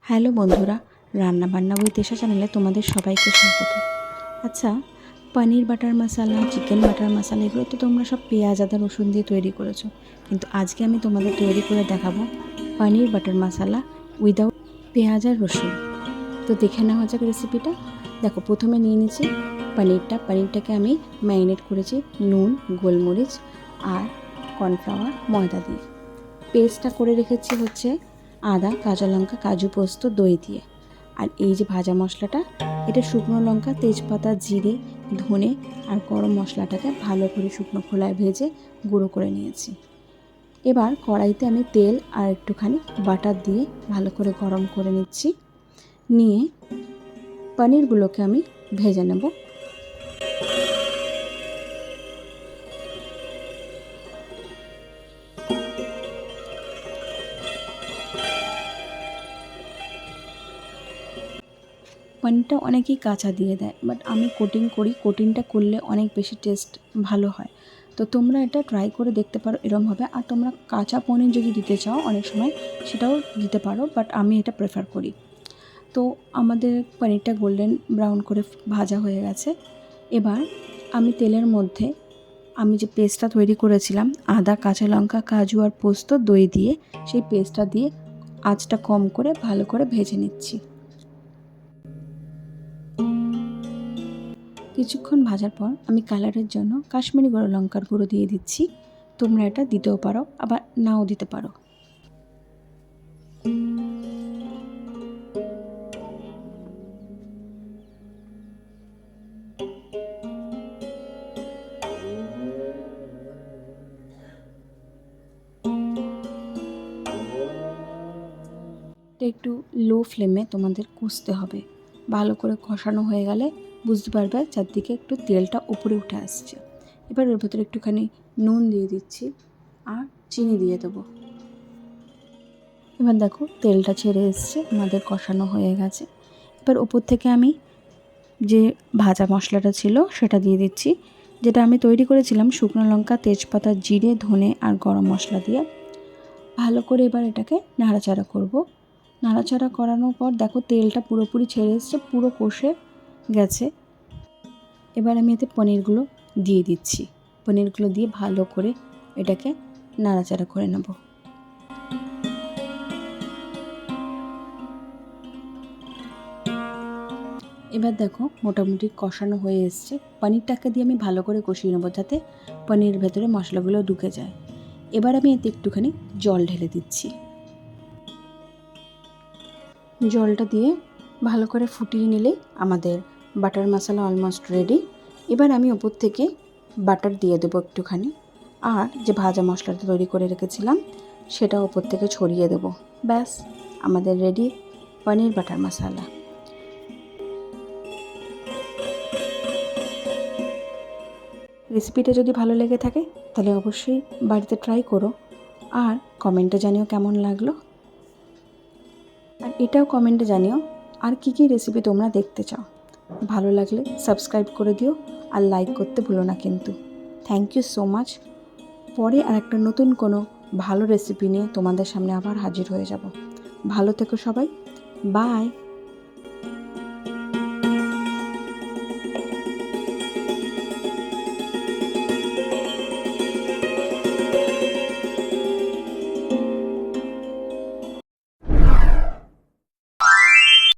Hello বন্ধুরা, রান্নাবান্না with এশা চ্যানেলে তোমাদের সবাইকে স্বাগত। আচ্ছা, পনির বাটার মশলা, চিকেন বাটার মশলা এগুলো তো তোমরা সব পেঁয়াজ আদা রসুন দিয়ে তৈরি করেছো, কিন্তু আজকে আমি তোমাদের তৈরি করে দেখাবো পনির বাটার মশলা উইদাউট পেঁয়াজ আর রসুন। তো দেখে নেওয়া যাক রেসিপিটা। দেখো, প্রথমে নিয়ে নিয়েছি পনিরটাকে আমি ম্যারিনেট করেছি নুন, গোলমরিচ আর কর্নফ্লাওয়ার, ময়দা দিয়ে। পেস্টটা করে রেখেছি হচ্ছে আদা, কাঁচা লঙ্কা, কাজু পোস্ত, দই দিয়ে। আর এই যে ভাজা মশলাটা, এটা শুকনো লঙ্কা, তেজপাতা, জিরে, ধনে আর গরম মশলাটাকে ভালো করে শুকনো খোলায় ভেজে গুঁড়ো করে নিয়েছি। এবার কড়াইতে আমি তেল আর একটুখানি বাটার দিয়ে ভালো করে গরম করে নিচ্ছি। নিয়ে পনিরগুলোকে আমি ভেজে নেব। পনিরটা অনেকেই কাঁচা দিয়ে দেয়, বাট আমি কোটিং করি। কোটিংটা করলে অনেক বেশি টেস্ট ভালো হয়। তো তোমরা এটা ট্রাই করে দেখতে পারো এরমভাবে। আর তোমরা কাঁচা পনির যদি দিতে চাও অনেক সময় সেটাও দিতে পারো, বাট আমি এটা প্রেফার করি। তো আমাদের পনিরটা গোল্ডেন ব্রাউন করে ভাজা হয়ে গেছে। এবার আমি তেলের মধ্যে আমি যে পেস্টটা তৈরি করেছিলাম আদা, কাঁচা লঙ্কা, কাজু আর পোস্ত, দই দিয়ে, সেই পেস্টটা দিয়ে আঁচটা কম করে ভালো করে ভেজে নিচ্ছি। কিছুক্ষণ ভাজার পর আমি কালারের জন্য কাশ্মীরি লঙ্কার গুঁড়ো দিয়ে দিচ্ছি। তোমরা এটা দিতেও পারো, আবার নাও দিতে পারো। একটু লো ফ্লেমে তোমাদের কষতে হবে। ভালো করে কষানো হয়ে গেলে বুঝতে পারবে চারদিকে একটু তেলটা উপরে উঠে আসছে। এবার ওর ভেতরে একটুখানি নুন দিয়ে দিচ্ছি আর চিনি দিয়ে দেবো। এবার দেখো তেলটা ছেড়ে এসছে, আমাদের কষানো হয়ে গেছে। এবার ওপর থেকে আমি যে ভাজা মশলাটা ছিল সেটা দিয়ে দিচ্ছি, যেটা আমি তৈরি করেছিলাম শুকনো লঙ্কা, তেজপাতা, জিরে, ধনে আর গরম মশলা দিয়ে। ভালো করে এবার এটাকে নাড়াচাড়া করব। নাড়াচাড়া করানোর পর দেখো তেলটা পুরোপুরি ছেড়ে এসছে, পুরো কষে গেছে। এবার আমি এতে পনিরগুলো দিয়ে দিচ্ছি। পনিরগুলো দিয়ে ভালো করে এটাকে নাড়াচাড়া করে নেব। এবার দেখো মোটামুটি কষানো হয়ে এসছে। পনিরটাকে দিয়ে আমি ভালো করে কষিয়ে নেবো যাতে পনিরের ভেতরে মশলাগুলো ঢুকে যায়। এবার আমি এতে একটুখানি জল ঢেলে দিচ্ছি। জলটা দিয়ে ভালো করে ফুটিয়ে নিলেই আমাদের বাটার মশলা অলমোস্ট রেডি। এবার আমি ওপর থেকে বাটার দিয়ে দেবো একটুখানি, আর যে ভাজা মশলাটা তৈরি করে রেখেছিলাম সেটা ওপর থেকে ছড়িয়ে দেবো। ব্যাস, আমাদের রেডি পনির বাটার মশলা। রেসিপিটা যদি ভালো লেগে থাকে তাহলে অবশ্যই বাড়িতে ট্রাই করো, আর কমেন্টে জানিও কেমন লাগলো। আর এটাও কমেন্টে জানিও আর কী কী রেসিপি তোমরা দেখতে চাও। ভালো লাগলে সাবস্ক্রাইব করে দিও আর লাইক করতে ভুলো না কিন্তু। Thank you so much. পরে আর একটা নতুন কোনো ভালো রেসিপি নিয়ে তোমাদের সামনে আবার হাজির হয়ে যাব। ভালো থেকো সবাই, বাই।